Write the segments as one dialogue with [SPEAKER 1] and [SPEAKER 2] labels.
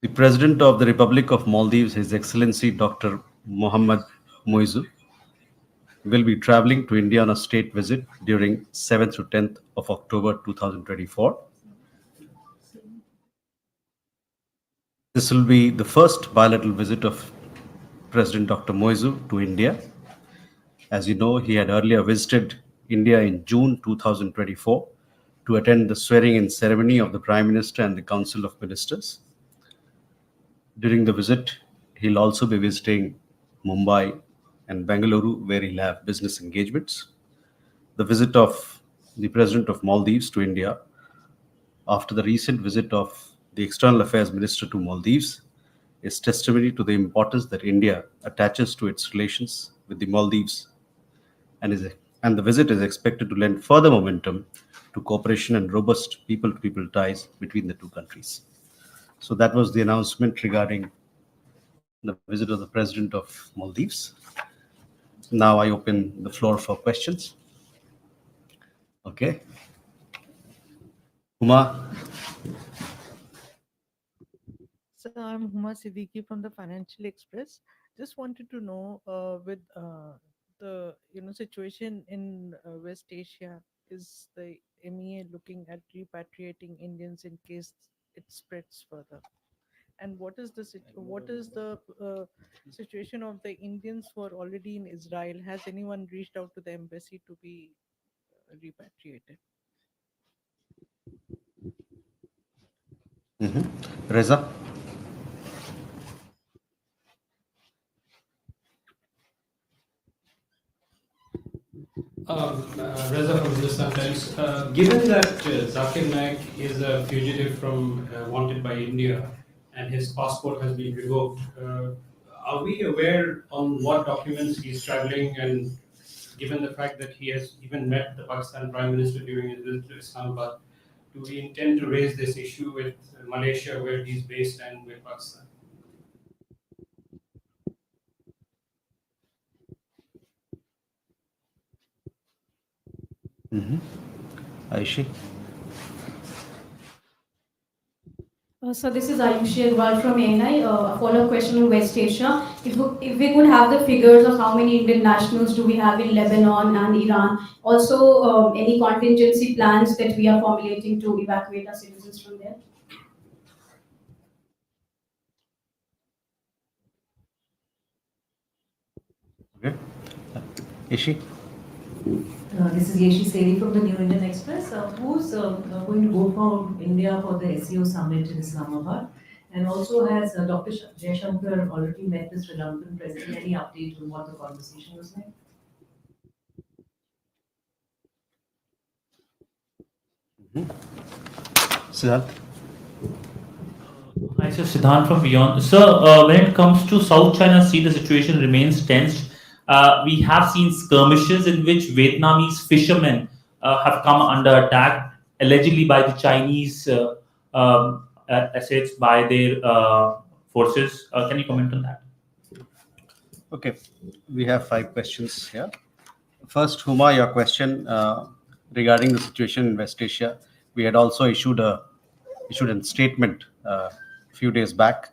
[SPEAKER 1] The President of the Republic of Maldives, His Excellency Dr. Mohammad Moizu, will be traveling to India on a state visit during 7th to 10th of October 2024. This will be the first bilateral visit of President Dr. Moizu to India. As you know, he had earlier visited India in June 2024 to attend the swearing-in ceremony of the Prime Minister and the Council of Ministers. During the visit, he'll also be visiting Mumbai and Bengaluru, where he'll have business engagements. The visit of the President of Maldives to India after the recent visit of the External Affairs Minister to Maldives is testimony to the importance that India attaches to its relations with the Maldives, and the visit is expected to lend further momentum to cooperation and robust people-to-people ties between the two countries. So that was the announcement regarding the visit of the President of Maldives. Now I open the floor for questions. Okay. Uma.
[SPEAKER 2] So I'm Huma Siddiqui from the Financial Express. Just wanted to know, with the situation in West Asia, is the MEA looking at repatriating Indians in case it spreads further? And what is the situation of the Indians who are already in Israel? Has anyone reached out to the embassy to be repatriated?
[SPEAKER 1] Reza.
[SPEAKER 3] Reza from Hindustan Times. Given that Zakir Naik is a fugitive from wanted by India and his passport has been revoked, are we aware on what documents he's traveling? And given the fact that he has even met the Pakistan Prime Minister during his visit to Islamabad, do we intend to raise this issue with Malaysia, where he's based, and with Pakistan?
[SPEAKER 1] Aishi.
[SPEAKER 4] So this is Ayushi Agrawal from ANI. A follow-up question on West Asia. If we could have the figures of how many Indian nationals do we have in Lebanon and Iran? Also, any contingency plans that we are formulating to evacuate our citizens from there?
[SPEAKER 1] Okay. Ishi.
[SPEAKER 5] This is Yeshi Seri from the New Indian Express. Who's going to go from India for the SCO summit in Islamabad? And also, has Dr. Jaishankar already met the Sri Lankan president? Any update on what the conversation was like?
[SPEAKER 1] Siddharth.
[SPEAKER 6] Hi, sir. Siddharth from Beyond. Sir, when it comes to South China Sea, the situation remains tense. We have seen skirmishes in which Vietnamese fishermen have come under attack, allegedly by the Chinese assets by their forces. Can you comment on that?
[SPEAKER 1] Okay, we have 5 questions here. First, Huma, your question regarding the situation in West Asia. We had also issued a statement a few days back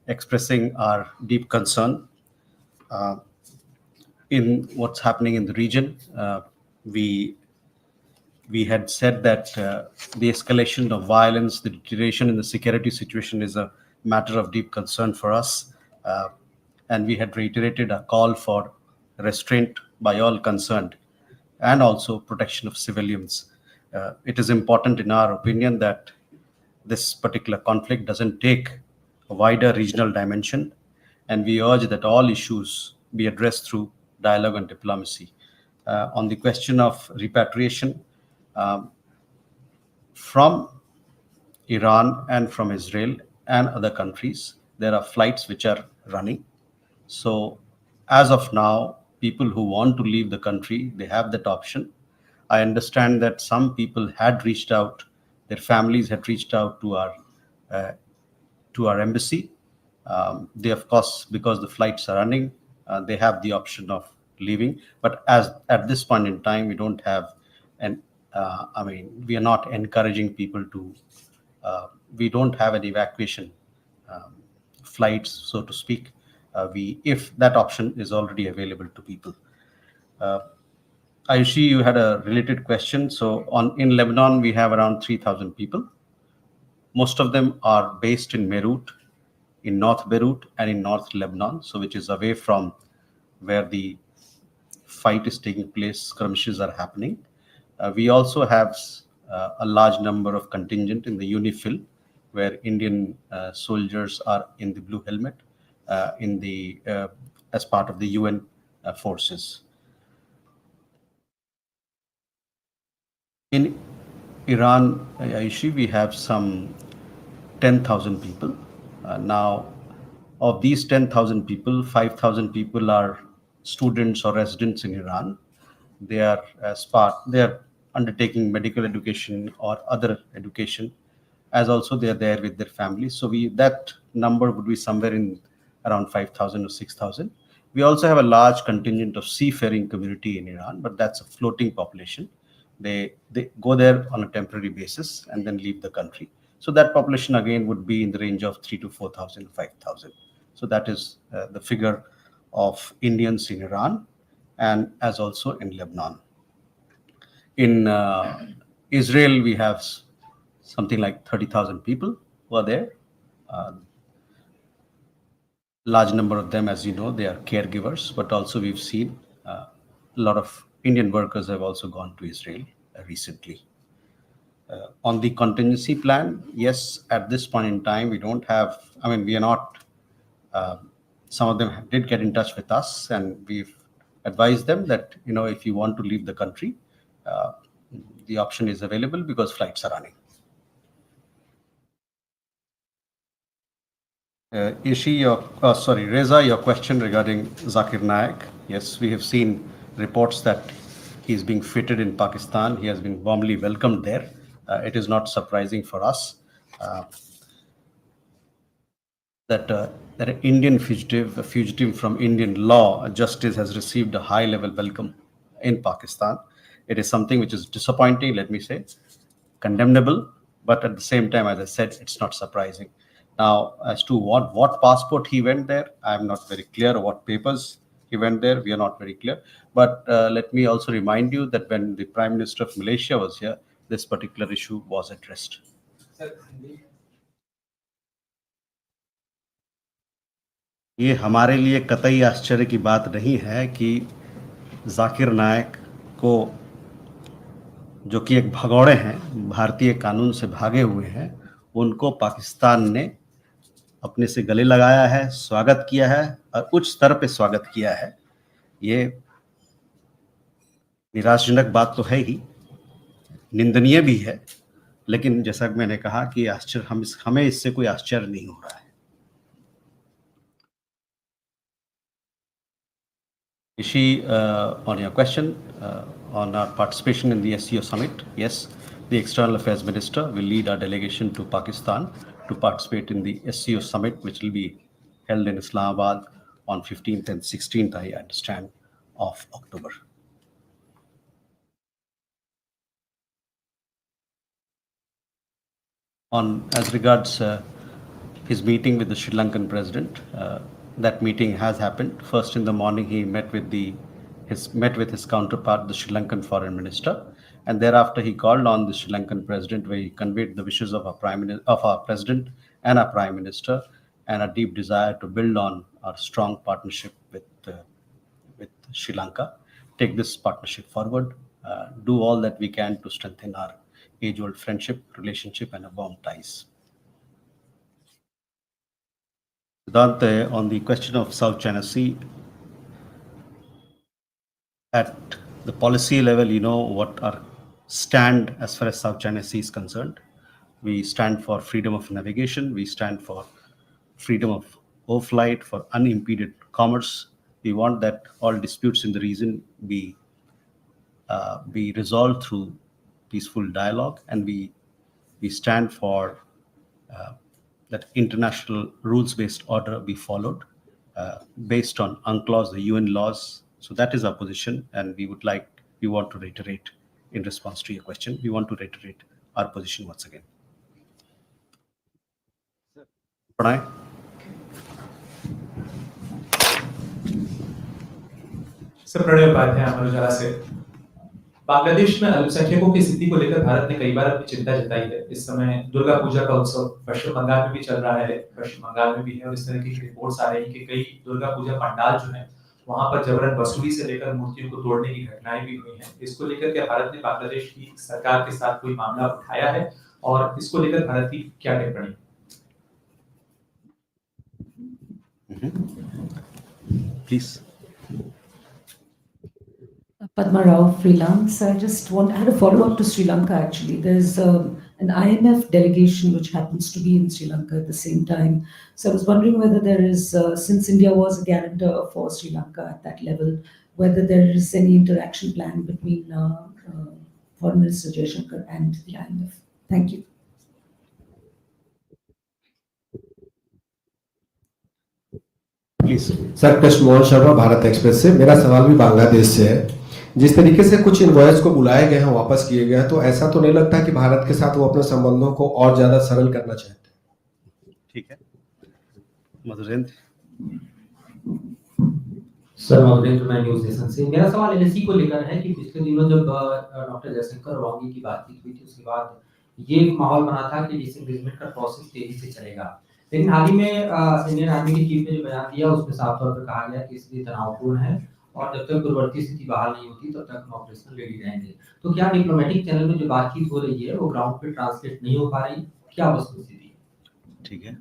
[SPEAKER 1] expressing our deep concern in what's happening in the region. We had said that the escalation of violence, the deterioration in the security situation is a matter of deep concern for us. And we had reiterated a call for restraint by all concerned and also protection of civilians. It is important, in our opinion, that this particular conflict doesn't take a wider regional dimension, and we urge that all issues be addressed through dialogue and diplomacy. On the question of repatriation, from Iran and from Israel and other countries, there are flights which are running. So as of now, people who want to leave the country, they have that option. I understand that some people had reached out, their families had reached out to our embassy. They, of course, because the flights are running, they have the option of leaving. But as at this point in time, we don't have, and we are not encouraging people to. We don't have an evacuation flights, so to speak, if that option is already available to people. Uh, Ayushi, you had a related question. So in Lebanon, we have around 3,000 people. Most of them are based in Beirut, in North Beirut, and in North Lebanon, so which is away from where the fight is taking place, skirmishes are happening. We also have a large number of contingent in the UNIFIL, where Indian soldiers are in the blue helmet, in the as part of the UN forces. In Iran, Aishi, we have some 10,000 people. Now, of these 10,000 people, 5,000 people are students or residents in Iran. They are undertaking medical education or other education, as also they are there with their families. So that number would be somewhere in around 5,000 or 6,000. We also have a large contingent of seafaring community in Iran, but that's a floating population. They go there on a temporary basis and then leave the country. So that population again would be in the range of 3 to 4,000, 5,000. So that is the figure of Indians in Iran and as also in Lebanon. In Israel, we have something like 30,000 people who are there. Uh, Large number of them, as you know, they are caregivers, but also we've seen a lot of Indian workers have also gone to Israel recently. On the contingency plan, yes, at this point in time, we don't have, I mean, we are not, uh, some of them did get in touch with us and we've advised them that, if you want to leave the country, uh, the option is available because flights are running. Reza, your question regarding Zakir Naik. Yes, we have seen reports that he's being fitted in Pakistan. He has been warmly welcomed there. It is not surprising for us uh, that an Indian fugitive, a fugitive from Indian law, justice, has received a high-level welcome in Pakistan. It is something which is disappointing, let me say, condemnable, but at the same time, as I said, it's not surprising. Now, as to what passport he went there, I'm not very clear. What papers he went there, we are not very clear. But let me also remind you that when the Prime Minister of Malaysia was here, this particular issue was addressed. ये हमारे लिए कतई आश्चर्य की बात नहीं है कि जाकिर नायक को, जो कि एक भगौड़े हैं, भारतीय कानून से भागे हुए हैं, उनको पाकिस्तान ने अपने से गले लगाया है, स्वागत किया है और उच्च स्तर पे स्वागत किया है। ये निराशजनक बात तो है ही, निंदनीय भी है, लेकिन जैसा कि मैंने कहा कि हमें इससे कोई आश्चर्य नहीं हो रहा है। Ishi, on your question on our participation in the SCO summit, yes, the External Affairs Minister will lead our delegation to Pakistan to participate in the SCO summit, which will be held in Islamabad on 15th and 16th, I understand, of October. As regards his meeting with the Sri Lankan president, that meeting has happened. First in the morning, he met with his counterpart, the Sri Lankan foreign minister, and thereafter he called on the Sri Lankan president, where he conveyed the wishes of our president and our prime minister, and a deep desire to build on our strong partnership with Sri Lanka, take this partnership forward, do all that we can to strengthen our age-old friendship, relationship, and warm ties. Siddhant, on the question of South China Sea, at the policy level, you know what our stand as far as South China Sea is concerned. We stand for freedom of navigation. We stand for freedom of overflight, for unimpeded commerce. We want that all disputes in the region be resolved through peaceful dialogue, and we stand for that international rules-based order be followed based on UNCLOS, the UN laws. So that is our position, and we want to reiterate in response to your question. We want to reiterate our position once again. Pranay?
[SPEAKER 7] Sir Pranay Upadhyay Amar Ujala से। बांग्लादेश में अल्पसंख्यकों की स्थिति को लेकर भारत ने कई बार अपनी चिंता जताई है। इस समय दुर्गा पूजा का उत्सव पश्चिम बंगाल में भी चल रहा है, पश्चिम बंगाल में भी है, और इस तरह की रिपोर्ट्स आ रही है कि कई दुर्गा पूजा पंडाल जो है वहां पर जबरन वसूली से लेकर मूर्तियों को तोड़ने की घटनाएं भी हुई हैं। इसको लेकर के भारत ने बांग्लादेश की सरकार के साथ कोई मामला उठाया है, और इसको लेकर भारत की क्या टिप्पणी?
[SPEAKER 1] Please.
[SPEAKER 5] Padma Rao, freelance. I had a follow-up to Sri Lanka actually. There's an IMF delegation which happens to be in Sri Lanka at the same time. So I was wondering whether there is, since India was a guarantor for Sri Lanka at that level, whether there is any interaction plan between Foreign Minister Jaishankar and the IMF. Thank you.
[SPEAKER 1] Please.
[SPEAKER 8] Sir Krishna Mohan Sharma, Bharat express से। मेरा सवाल भी बांग्लादेश से है। जिस तरीके से कुछ इन्वॉयस को बुलाए गए हैं, वापस किए गए हैं, तो ऐसा तो नहीं लगता कि भारत के साथ वो अपने संबंधों को और ज्यादा सरल करना चाहते हैं?
[SPEAKER 1] ठीक है, मधुरेंद्र।
[SPEAKER 9] सर मधुरेंद्र, मैं न्यूज नेशन से। मेरा सवाल एलएसी को लेकर है कि पिछले दिनों जब डॉक्टर जयशंकर वांगी की बातचीत हुई थी, उसके बाद ये एक माहौल बना था कि डिसएंगेजमेंट का प्रोसेस तेजी से चलेगा। लेकिन हाल ही में इंडियन आर्मी के चीफ ने जो बयान दिया उसमें साफ तौर पर कहा गया कि स्थिति तनावपूर्ण है और जब तक पूर्ववर्ती स्थिति बहाल नहीं होती तब तक हम ऑपरेशनल रेडी रहेंगे। तो क्या डिप्लोमेटिक चैनल में जो बातचीत हो रही है वो ग्राउंड पे ट्रांसलेट नहीं हो पा रही? क्या वस्तुस्थिति है?
[SPEAKER 1] ठीक है,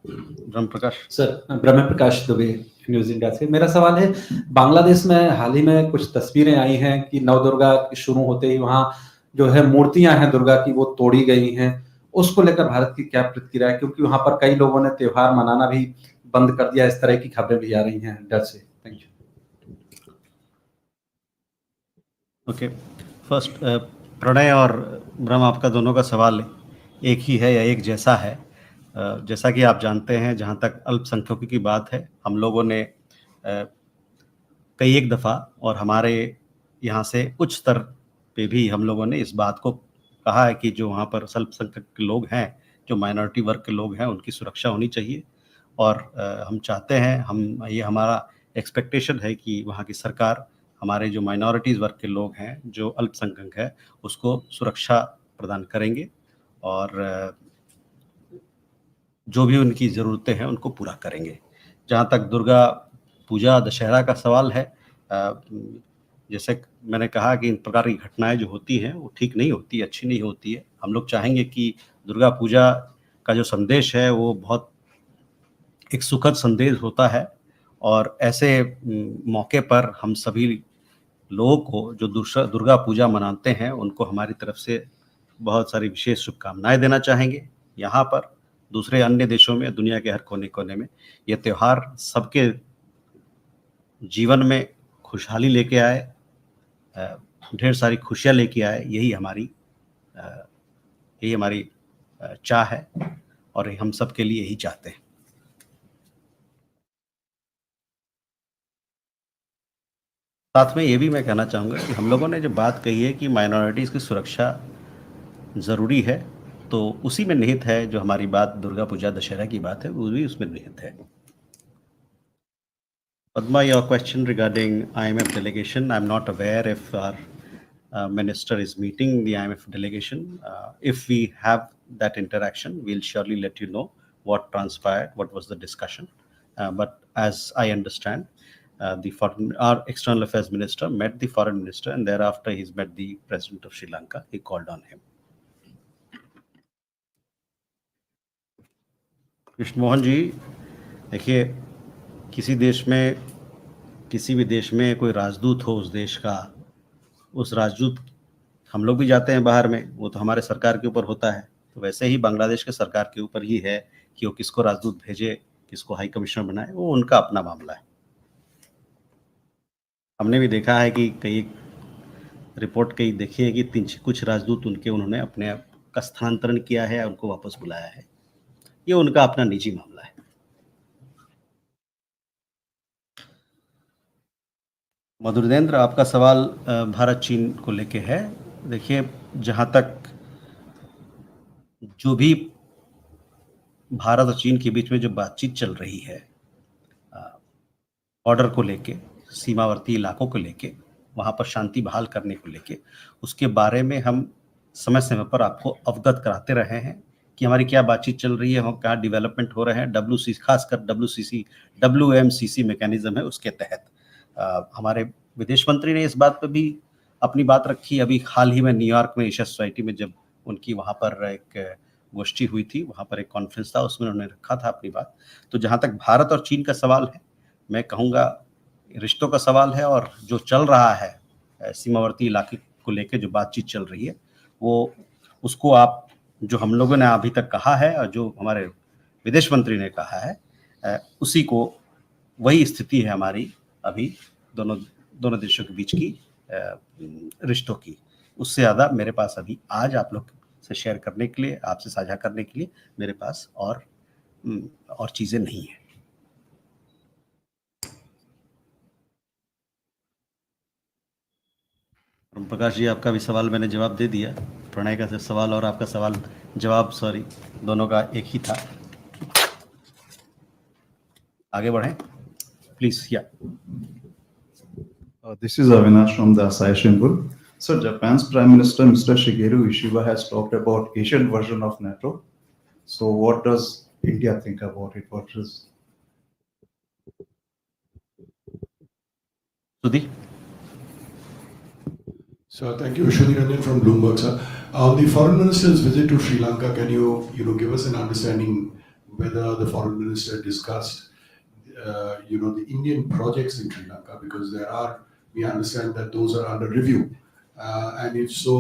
[SPEAKER 1] ब्रह्म प्रकाश।
[SPEAKER 10] सर, ब्रह्म प्रकाश दुबे, न्यूज इंडिया से। मेरा सवाल है, बांग्लादेश में हाल ही में कुछ तस्वीरें आई हैं कि नवदुर्गा शुरू होते ही वहाँ जो है मूर्तियां हैं दुर्गा की वो तोड़ी गई हैं। उसको लेकर भारत की क्या प्रतिक्रिया है? क्योंकि वहां पर कई लोगों ने त्योहार मनाना भी बंद कर दिया, इस तरह की खबरें भी आ रही हैं डर से। Thank you.
[SPEAKER 1] Okay, first Pranay और ब्रह्म, आपका दोनों का सवाल एक ही है या एक जैसा है। जैसा कि आप जानते हैं, जहाँ तक अल्पसंख्यकों की बात है, हम लोगों ने कई एक दफ़ा और हमारे यहाँ से उच्च स्तर पे भी हम लोगों ने इस बात को कहा है कि जो वहाँ पर अल्पसंख्यक के लोग हैं, जो माइनॉरिटी वर्ग के लोग हैं, उनकी सुरक्षा होनी चाहिए। और हम चाहते हैं, ये हमारा एक्सपेक्टेशन है कि वहाँ की सरकार हमारे जो माइनॉरिटीज़ वर्ग के लोग हैं, जो अल्पसंख्यक हैं, उसको सुरक्षा प्रदान करेंगे और जो भी उनकी ज़रूरतें हैं उनको पूरा करेंगे। जहाँ तक दुर्गा पूजा दशहरा का सवाल है, जैसे मैंने कहा कि इन प्रकार की घटनाएं जो होती हैं वो ठीक नहीं होती, अच्छी नहीं होती है। हम लोग चाहेंगे कि दुर्गा पूजा का जो संदेश है वो बहुत एक सुखद संदेश होता है, और ऐसे मौके पर हम सभी लोगों को जो दुर्गा पूजा मनाते हैं उनको हमारी तरफ से बहुत सारी विशेष शुभकामनाएं देना चाहेंगे। यहाँ पर दूसरे अन्य देशों में, दुनिया के हर कोने कोने में ये त्यौहार सबके जीवन में खुशहाली लेके आए, ढेर सारी खुशियाँ लेके आए। यही हमारी चाह है और हम सब के लिए यही चाहते हैं। साथ में ये भी मैं कहना चाहूँगा कि हम लोगों ने जो बात कही है कि माइनॉरिटीज़ की सुरक्षा ज़रूरी है, तो उसी में निहित है जो हमारी बात दुर्गा पूजा दशहरा की बात है, वो भी उसमें निहित है। Padma, your question regarding IMF delegation, I'm not aware if our minister is meeting the IMF delegation. If we have that interaction, we'll surely let you know what transpired, what was the discussion. But as I understand, our external affairs minister met the foreign minister, and thereafter he's met the president of Sri Lanka. He called on him. Krishna Mohan ji, देखिए, किसी भी देश में कोई राजदूत हो उस देश का, उस राजदूत, हम लोग भी जाते हैं बाहर में, वो तो हमारे सरकार के ऊपर होता है। तो वैसे ही बांग्लादेश के सरकार के ऊपर ही है कि वो किसको राजदूत भेजे, किसको हाई कमिश्नर बनाए, वो उनका अपना मामला है। हमने भी देखा है कि कई रिपोर्ट देखी है कि कुछ राजदूत उन्होंने अपने आप का स्थानांतरण किया है, उनको वापस बुलाया है। ये उनका अपना निजी मामला है। मधुरेंद्र, आपका सवाल भारत चीन को लेके है। देखिए, जहाँ तक जो भी भारत और चीन के बीच में जो बातचीत चल रही है, बॉर्डर को लेके, सीमावर्ती इलाकों को लेके, वहाँ पर शांति बहाल करने को लेके, उसके बारे में हम समय समय पर आपको अवगत कराते रहे हैं कि हमारी क्या बातचीत चल रही है, हम क्या डेवलपमेंट हो रहे हैं। खासकर WMCC मैकेनिज्म है, उसके तहत हमारे विदेश मंत्री ने इस बात पर भी अपनी बात रखी। अभी हाल ही में न्यूयॉर्क में एशिया सोसाइटी में जब उनकी वहाँ पर एक गोष्ठी हुई थी, वहाँ पर एक कॉन्फ्रेंस था, उसमें उन्होंने रखा था अपनी बात। तो जहाँ तक भारत और चीन का सवाल है, मैं कहूँगा रिश्तों का सवाल है, और जो चल रहा है सीमावर्ती इलाके को लेकर जो बातचीत चल रही है, वो उसको आप जो हम लोगों ने अभी तक कहा है और जो हमारे विदेश मंत्री ने कहा है, उसी को वही स्थिति है हमारी अभी दोनों दोनों देशों के बीच की रिश्तों की। उससे ज़्यादा मेरे पास अभी आज आप लोग से शेयर करने के लिए, आपसे साझा करने के लिए मेरे पास और चीज़ें नहीं हैं। प्रकाश जी, आपका भी सवाल मैंने जवाब दे दिया। प्रणय का सवाल और आपका सवाल जवाब दोनों का एक ही था। आगे बढ़ें प्लीज। या
[SPEAKER 11] This is Avinash from the Asahi Shimbun. So Japan's Prime Minister Mr. Shigeru Ishiba has talked about Asian version of NATO. So what does India think about it? What is
[SPEAKER 1] Sudhi?
[SPEAKER 12] So thank you, Vishwani Ranjan from Bloomberg, sir. On the foreign minister's visit to Sri Lanka, can you give us an understanding whether the foreign minister discussed the Indian projects in Sri Lanka, because we understand that those are under review, and if so,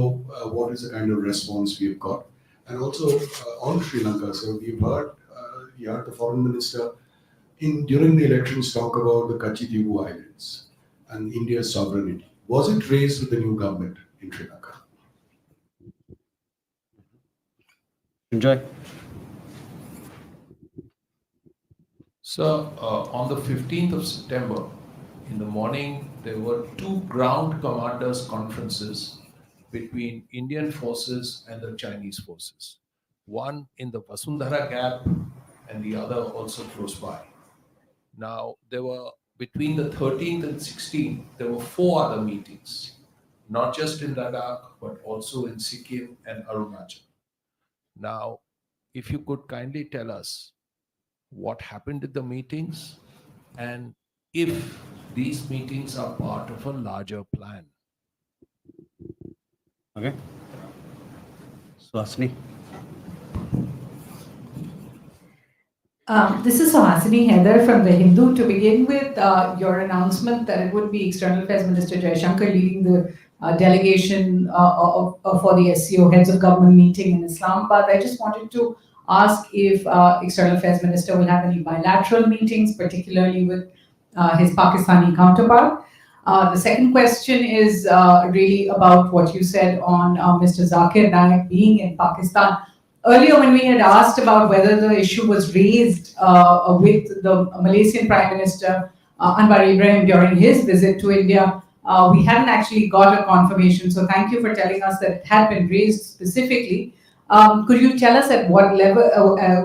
[SPEAKER 12] what is the kind of response we've got? And also on Sri Lanka, so we've heard the foreign minister during the elections talk about the Kachitibu Islands and India's sovereignty. Was it raised with the new government in Sri Lanka?
[SPEAKER 1] Enjoy.
[SPEAKER 13] So, on the 15th of September, in the morning, there were two ground commanders' conferences between Indian forces and the Chinese forces. One in the Vasundhara Gap and the other also close by. Now, there were, between the 13th and 16th, there were 4 other meetings, not just in Ladakh, but also in Sikkim and Arunachal. Now, if you could kindly tell us what happened at the meetings and if these meetings are part of a larger plan.
[SPEAKER 1] Okay. Swasni.
[SPEAKER 14] This is Suhasini Heather from The Hindu. To begin with, your announcement that it would be External Affairs Minister Jaishankar leading the delegation for the SCO Heads of Government meeting in Islamabad. I just wanted to ask if External Affairs Minister will have any bilateral meetings, particularly with his Pakistani counterpart. The second question is really about what you said on Mr. Zakir Naik being in Pakistan. Earlier, when we had asked about whether the issue was raised with the Malaysian Prime Minister Anwar Ibrahim during his visit to India, we hadn't actually got a confirmation. So thank you for telling us that it had been raised specifically. Could you tell us at what level,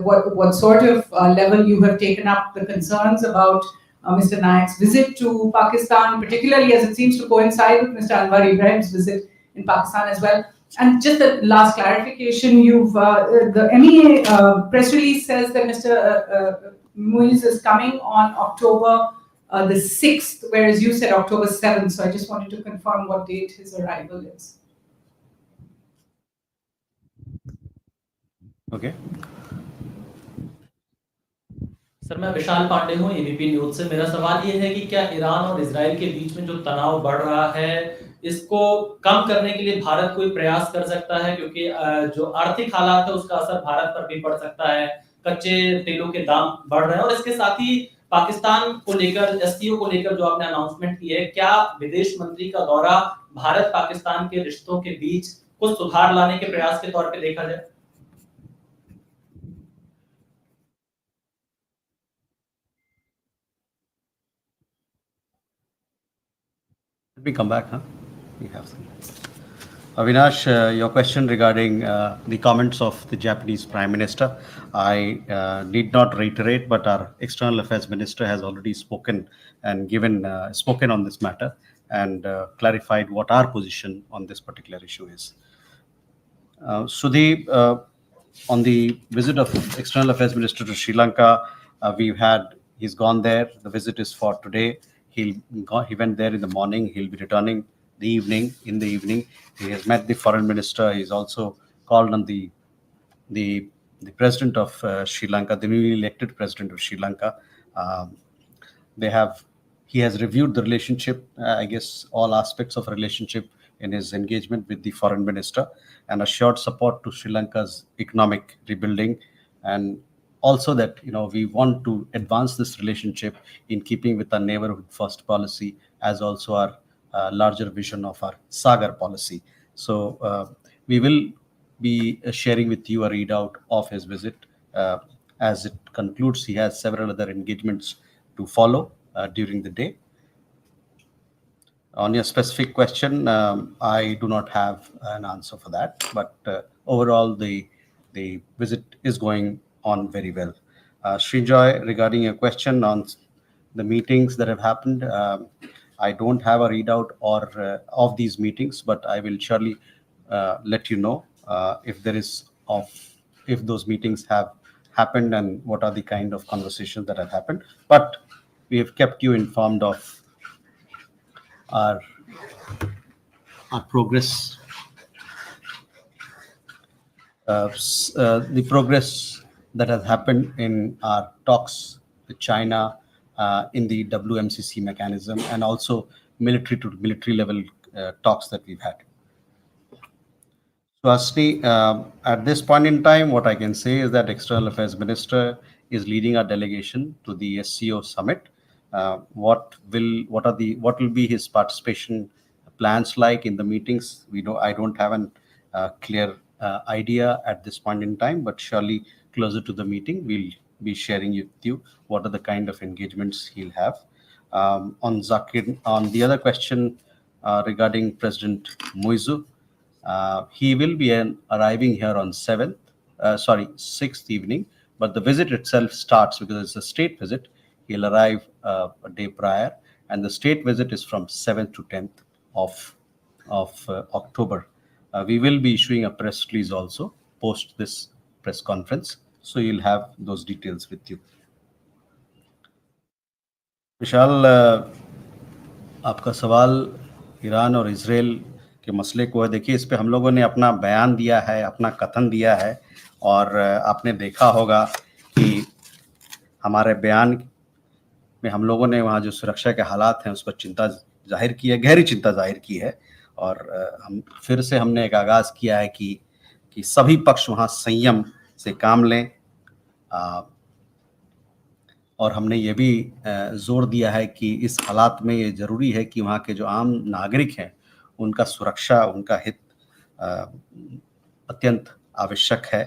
[SPEAKER 14] what sort of level you have taken up the concerns about Mr. Naik's visit to Pakistan, particularly as it seems to coincide with Mr. Anwar Ibrahim's visit in Pakistan as well? And just the last clarification, the MEA press release says that Mr. Muiz is coming on October the 6th, whereas you said October 7th. So I just wanted to confirm what date his arrival is.
[SPEAKER 1] Okay.
[SPEAKER 6] Sir, मैं विशाल पांडे हूँ ABP news से। मेरा सवाल ये है कि क्या Iran और इजराइल के बीच में जो तनाव बढ़ रहा है, इसको कम करने के लिए भारत कोई प्रयास कर सकता है? क्योंकि जो आर्थिक हालात है उसका असर भारत पर भी पड़ सकता है, कच्चे तेलों के दाम बढ़ रहे हैं, और इसके साथ ही पाकिस्तान को लेकर, एससीओ को लेकर जो आपने अनाउंसमेंट की है, क्या विदेश मंत्री का दौरा भारत पाकिस्तान के रिश्तों के बीच कुछ सुधार लाने के प्रयास के तौर पे देखा जाए?
[SPEAKER 1] Let me come back, huh? We have some. Avinash, your question regarding the comments of the Japanese Prime Minister, I need not reiterate, but our External Affairs Minister has already spoken and spoken on this matter and clarified what our position on this particular issue is. Sudhi, on the visit of External Affairs Minister to Sri Lanka, he's gone there. The visit is for today. He went there in the morning. He'll be returning in the evening. He has met the foreign minister. He's also called on the president of Sri Lanka, the newly elected president of Sri Lanka. They have He has reviewed the relationship, I guess all aspects of relationship in his engagement with the foreign minister, and assured support to Sri Lanka's economic rebuilding, and also that we want to advance this relationship in keeping with our neighborhood first policy, as also our larger vision of our Sagar policy. So we will be sharing with you a readout of his visit. As it concludes, he has several other engagements to follow during the day. On your specific question, I do not have an answer for that, but overall the visit is going on very well. Srinjoy, regarding your question on the meetings that have happened, I don't have a readout of these meetings, but I will surely let you know if those meetings have happened and what are the kind of conversations that have happened. But we have kept you informed of our progress, the progress that has happened in our talks with China in the WMCC mechanism, and also military to military level talks that we've had. So, Asni, at this point in time, what I can say is that External Affairs Minister is leading our delegation to the SCO summit. What will be his participation plans like in the meetings? I don't have a clear idea at this point in time, but surely closer to the meeting, we'll be sharing with you what are the kind of engagements he'll have. On the other question regarding President Moizu, he will be arriving here on 6th evening, but the visit itself starts, because it's a state visit. He'll arrive a day prior, and the state visit is from 7th to 10th of October. We will be issuing a press release also post this press conference, so you'll have those details with you. विशाल, आपका सवाल Iran और Israel के मसले को है। देखिए, इस पे हम लोगों ने अपना बयान दिया है, अपना कथन दिया है, और आपने देखा होगा कि हमारे बयान में हम लोगों ने वहाँ जो सुरक्षा के हालात हैं उस पर चिंता जाहिर की है, गहरी चिंता जाहिर की है, और हमने एक आगाज़ किया है कि सभी पक्ष वहाँ संयम से काम लें, और हमने ये भी जोर दिया है कि इस हालात में ये ज़रूरी है कि वहाँ के जो आम नागरिक हैं उनका सुरक्षा, उनका हित अत्यंत आवश्यक है।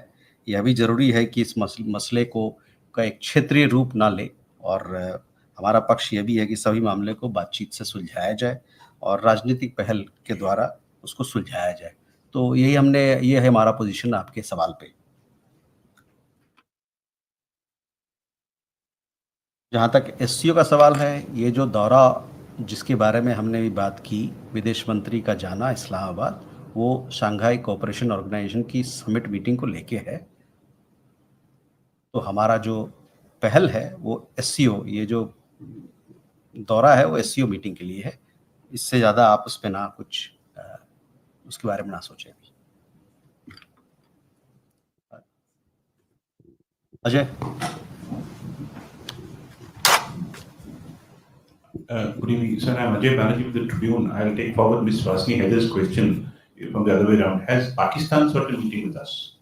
[SPEAKER 1] यह भी ज़रूरी है कि इस मसले का एक क्षेत्रीय रूप ना ले, और हमारा पक्ष यह भी है कि सभी मामले को बातचीत से सुलझाया जाए और राजनीतिक पहल के द्वारा उसको सुलझाया जाए। तो ये है हमारा पोजीशन आपके सवाल पे। जहाँ तक SCO का सवाल है, ये जो दौरा जिसके बारे में हमने भी बात की, विदेश मंत्री का जाना इस्लामाबाद, वो शंघाई कोऑपरेशन ऑर्गेनाइजेशन की समिट मीटिंग को लेके है। तो हमारा जो पहल है वो SCO, ये जो दौरा है वो SCO मीटिंग के लिए है। इससे ज़्यादा आप उस पर ना कुछ उसके बारे में ना सोचें। Ajay.
[SPEAKER 15] Good evening, sir. I'm Ajay Banerjee with the Tribune. I'll take forward Ms. Rasni Haider's question from the other way around. Has Pakistan sought a meeting with us?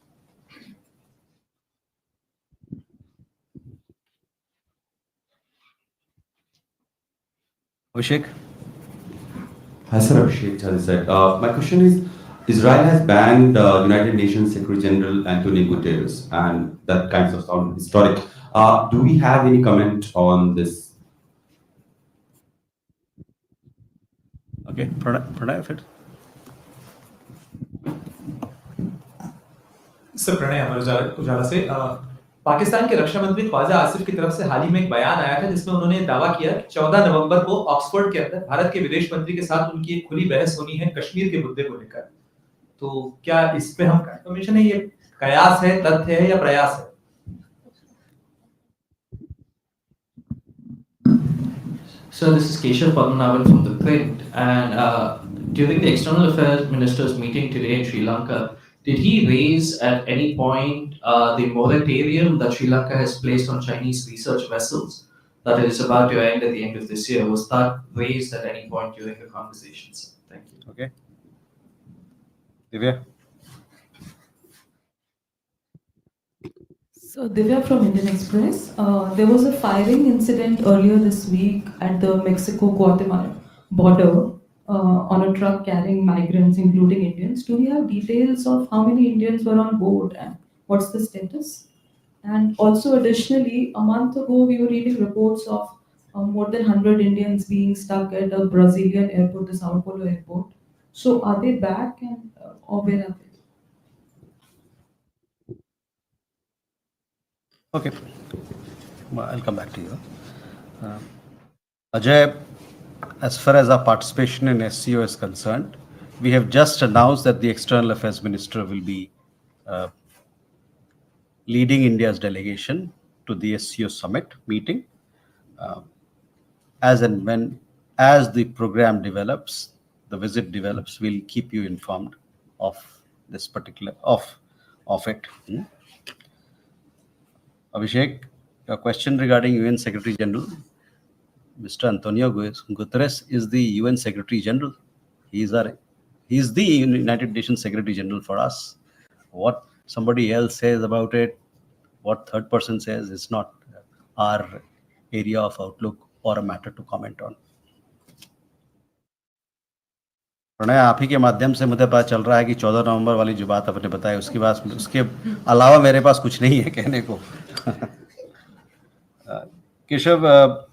[SPEAKER 1] Abhishek.
[SPEAKER 16] Hi, sir. Abhishek Chalisai. My question is, Israel has banned United Nations Secretary General Antonio Guterres, and that kind of sound historic. Do we have any comment on this?
[SPEAKER 1] Okay, Pranay,
[SPEAKER 7] sir Pranay Amar Ujala से पाकिस्तान के रक्षा मंत्री ख्वाजा आसिफ की तरफ से हाल ही में एक बयान आया था जिसमें उन्होंने दावा किया कि 14 नवंबर को ऑक्सफोर्ड के अंदर भारत के विदेश मंत्री के साथ उनकी एक खुली बहस होनी है कश्मीर के मुद्दे को लेकर। तो क्या इस पे हम कंफर्मेशन है, ये कयास है, तथ्य है या प्रयास है?
[SPEAKER 17] So this is Keshav Padmanabhan from the print, and during the external affairs ministers meeting today in Sri Lanka, did he raise at any point the moratorium that Sri Lanka has placed on Chinese research vessels that is about to end at the end of this year? Was that raised at any point during the conversations? Thank you.
[SPEAKER 1] Okay. Divya?
[SPEAKER 18] So Divya from Indian Express. There was a firing incident earlier this week at the Mexico-Guatemala border on a truck carrying migrants, including Indians. Do we have details of how many Indians were on board and what's the status? And also additionally, a month ago, we were reading reports of more than 100 Indians being stuck at a Brazilian airport, the Sao Paulo airport. So are they back and or where are they?
[SPEAKER 1] Okay. Well, I'll come back to you. Ajay, as far as our participation in SCO is concerned, we have just announced that the External Affairs Minister will be leading India's delegation to the SCO summit meeting. As and when, as the program develops, the visit develops, we'll keep you informed of this particular, of it. Abhishek, a question regarding UN Secretary General. Mr. Antonio Guterres is the UN Secretary General. He is the United Nations Secretary General for us. What somebody else says about it, what third person says, is not our area of outlook or a matter to comment on. Pranay, आप ही के माध्यम से मुझे पता चल रहा है कि 14 नवंबर वाली जो बात आपने बताई उसके अलावा मेरे पास कुछ नहीं है कहने को. Keshav,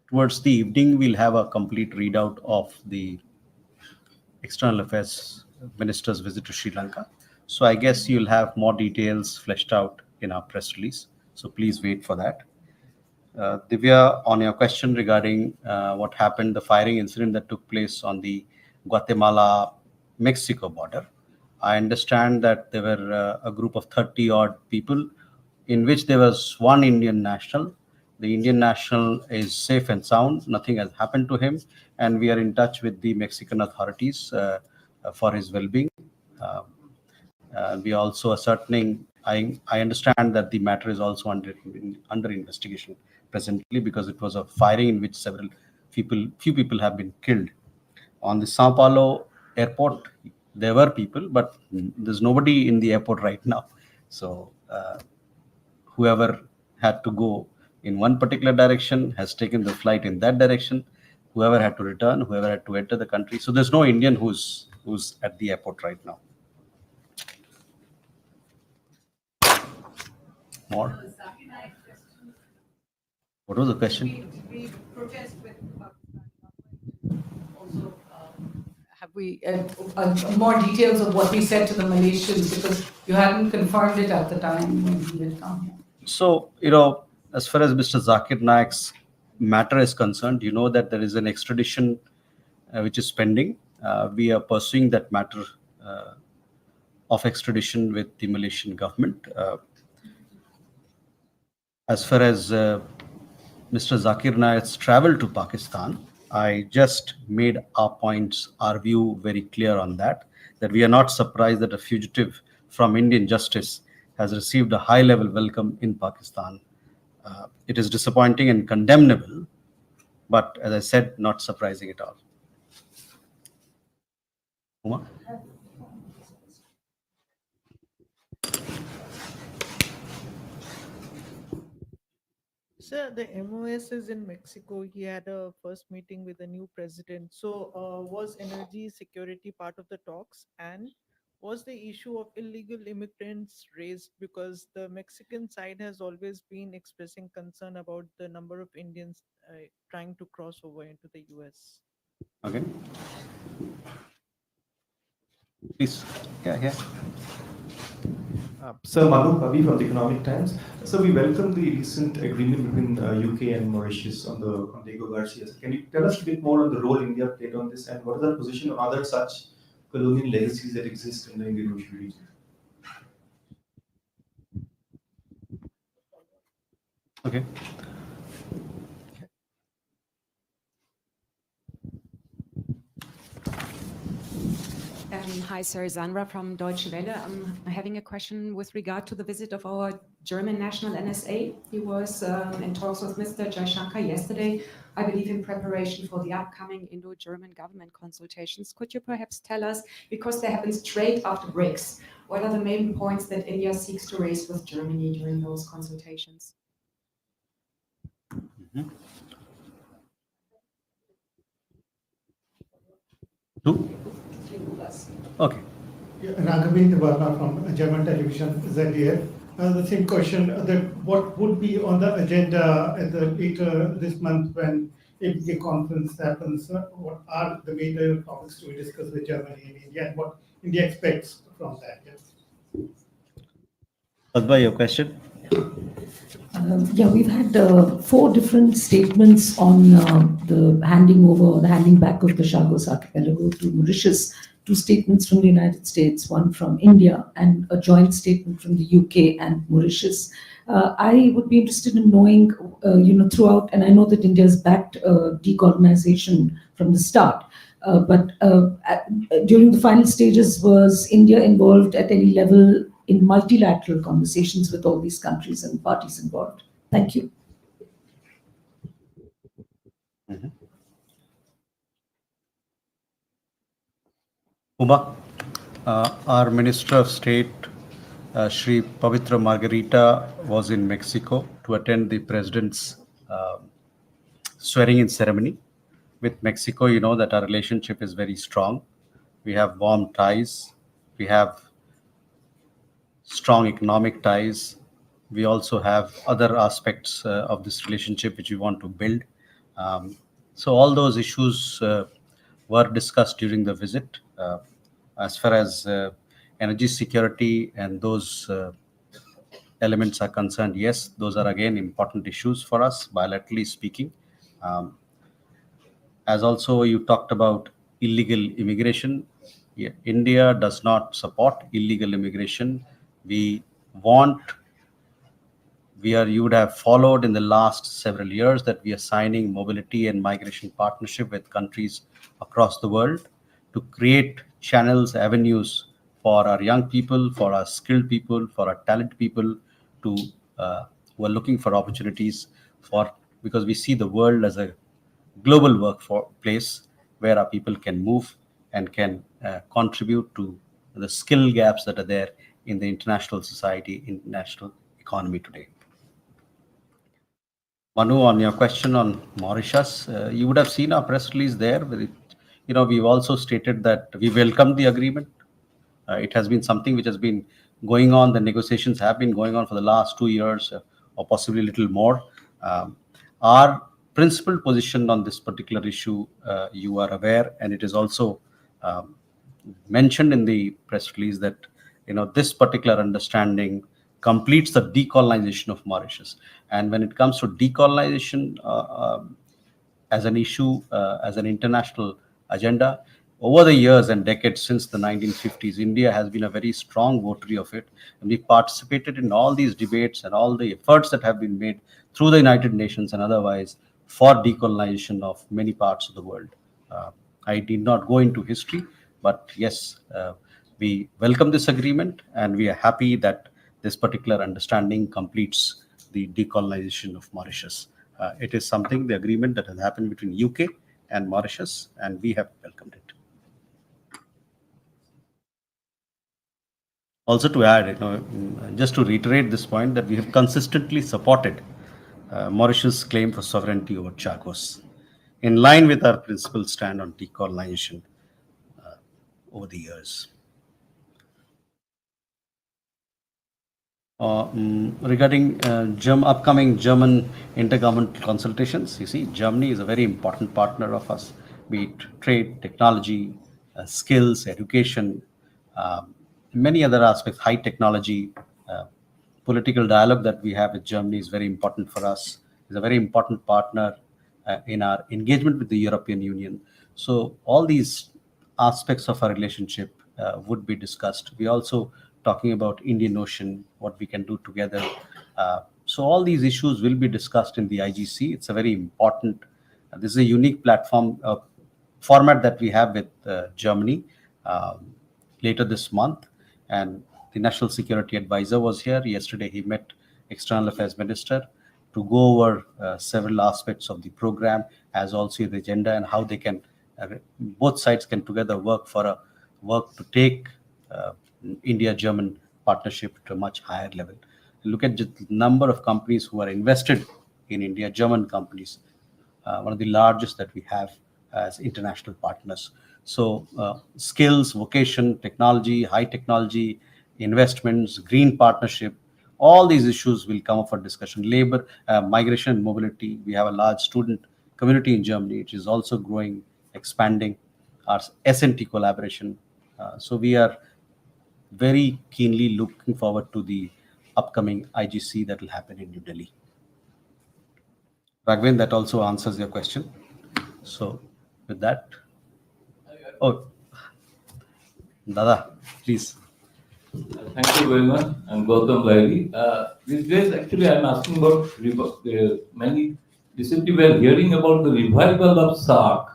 [SPEAKER 1] towards the evening, we'll have a complete readout of the External Affairs Minister's visit to Sri Lanka. So I guess you'll have more details fleshed out in our press release. So please wait for that. Divya, on your question regarding what happened, the firing incident that took place on the Guatemala-Mexico border, I understand that there were a group of 30 odd people in which there was one Indian national. The Indian national is safe and sound. Nothing has happened to him. And we are in touch with the Mexican authorities for his well-being. We are also ascertaining, I understand that the matter is also under investigation presently because it was a firing in which few people have been killed. On the Sao Paulo airport, there were people, but there's nobody in the airport right now. So whoever had to go in one particular direction has taken the flight in that direction. Whoever had to return, whoever had to enter the country. So there's no Indian who's at the airport right now. More? What was the question?
[SPEAKER 14] We protest with also have we more details of what we said to the Malaysians, because you hadn't confirmed it at the time when he had come here.
[SPEAKER 1] So, as far as Mr. Zakir Naik's matter is concerned, you know that there is an extradition which is pending. We are pursuing that matter of extradition with the Malaysian government. As far as Mr. Zakir Naik's travel to Pakistan, I just made our view very clear on that we are not surprised that a fugitive from Indian justice has received a high-level welcome in Pakistan. It is disappointing and condemnable, but as I said, not surprising at all. Uma?
[SPEAKER 2] Sir, the MOS is in Mexico. He had a first meeting with the new president. So, was energy security part of the talks? And was the issue of illegal immigrants raised? Because the Mexican side has always been expressing concern about the number of Indians trying to cross over into the US.
[SPEAKER 1] Okay. Please. Yeah.
[SPEAKER 19] Sir Manu Kavi from the Economic Times. So we welcome the recent agreement between UK and Mauritius on the Diego Garcia. Can you tell us a bit more on the role India played on this, and what is our position on other such colonial legacies that exist in the Indian Ocean region?
[SPEAKER 1] Okay.
[SPEAKER 20] Hi, sir. Sandra from Deutsche Welle. I'm having a question with regard to the visit of our German national NSA. He was in talks with Mr. Jaishankar yesterday, I believe in preparation for the upcoming Indo-German government consultations. Could you perhaps tell us, because they happen straight after BRICS, what are the main points that India seeks to raise with Germany during those consultations?
[SPEAKER 1] Okay.
[SPEAKER 21] Raghavendra Verma from German television ZDF. The same question, what would be on the agenda at the later this month when APK conference happens? What are the major topics to be discussed with Germany and India, and what India expects from that? Yes.
[SPEAKER 1] Adva, your question?
[SPEAKER 18] Yeah, we've had 4 different statements on the handing over or the handing back of the Chagos Archipelago to Mauritius. 2 statements from the United States, 1 from India, and a joint statement from the UK and Mauritius. I would be interested in knowing, throughout, and I know that India has backed decolonization from the start, but during the final stages, was India involved at any level in multilateral conversations with all these countries and parties involved? Thank you.
[SPEAKER 1] Uma, our Minister of State, Sri Pavitra Margarita, was in Mexico to attend the President's swearing-in ceremony. With Mexico, you know that our relationship is very strong. We have warm ties. We have strong economic ties. We also have other aspects of this relationship which we want to build. So all those issues were discussed during the visit. As far as energy security and those elements are concerned, yes, those are again important issues for us, bilaterally speaking. As also you talked about illegal immigration. Yeah, India does not support illegal immigration. We want, you would have followed in the last several years that we are signing mobility and migration partnership with countries across the world to create channels, avenues for our young people, for our skilled people, for our talented people to who are looking for opportunities because we see the world as a global workplace where our people can move and can contribute to the skill gaps that are there in the international society, international economy today. Manu, on your question on Mauritius, you would have seen our press release there. We've also stated that we welcome the agreement. It has been something which has been going on. The negotiations have been going on for the last 2 years, or possibly a little more. Our principled position on this particular issue, you are aware, and it is also mentioned in the press release that this particular understanding completes the decolonization of Mauritius. And when it comes to decolonization as an issue, as an international agenda, over the years and decades since the 1950s, India has been a very strong votary of it. And we participated in all these debates and all the efforts that have been made through the United Nations and otherwise for decolonization of many parts of the world. I did not go into history, but yes, we welcome this agreement and we are happy that this particular understanding completes the decolonization of Mauritius. It is something, the agreement that has happened between UK and Mauritius, and we have welcomed it. Also to add, just to reiterate this point, that we have consistently supported Mauritius' claim for sovereignty over Chagos, in line with our principled stand on decolonization over the years. Regarding upcoming German intergovernmental consultations, you see, Germany is a very important partner of us, be it trade, technology, skills, education, many other aspects, high technology, Political dialogue that we have with Germany is very important for us. It's a very important partner in our engagement with the European Union. So all these aspects of our relationship would be discussed. We also talking about Indian Ocean, what we can do together. So all these issues will be discussed in the IGC. It's a very important. This is a unique platform format that we have with Germany later this month, and the National Security Advisor was here yesterday. He met External Affairs Minister to go over several aspects of the program, as also the agenda and how they can both sides can together work to take India-German partnership to a much higher level. Look at the number of companies who are invested in India, German companies, one of the largest that we have as international partners. So skills, vocation, technology, high technology, investments, green partnership, all these issues will come up for discussion. Labor, migration and mobility. We have a large student community in Germany, which is also growing, expanding. Our S&T collaboration. So we are very keenly looking forward to the upcoming IGC that will happen in New Delhi. Raghavan, that also answers your question. So with that, oh, Dada, please.
[SPEAKER 3] Thank you very much, and welcome, Larry. These days, actually, I'm asking about many recently we are hearing about the revival of SARC,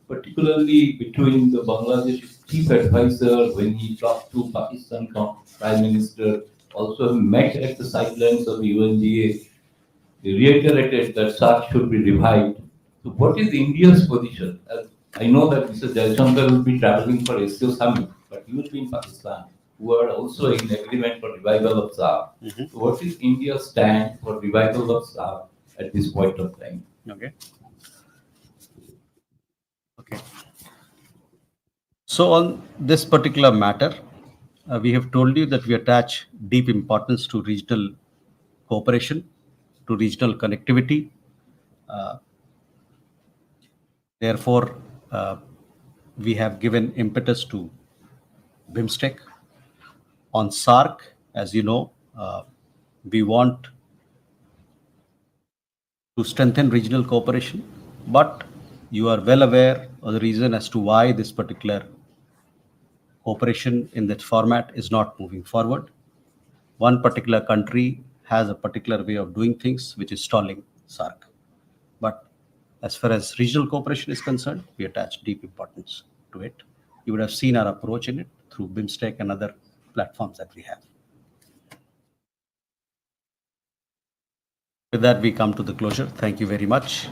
[SPEAKER 3] particularly between the Bangladesh chief advisor when he talked to Pakistan Prime Minister, also met at the sidelines of UNGA. He reiterated that SARC should be revived. So, what is India's position? I know that Mr. Jaishankar will be traveling for SCO summit, but he will be in Pakistan, who are also in agreement for revival of SARC. So what is India's stand for revival of SARC at this point of time?
[SPEAKER 1] Okay. So on this particular matter, we have told you that we attach deep importance to regional cooperation, to regional connectivity. Therefore, we have given impetus to BIMSTEC. On SARC, as you know, we want to strengthen regional cooperation, but you are well aware of the reason as to why this particular cooperation in that format is not moving forward. One particular country has a particular way of doing things which is stalling SARC. But as far as regional cooperation is concerned, we attach deep importance to it. You would have seen our approach in it through BIMSTEC and other platforms that we have. With that, we come to the closure. Thank you very much.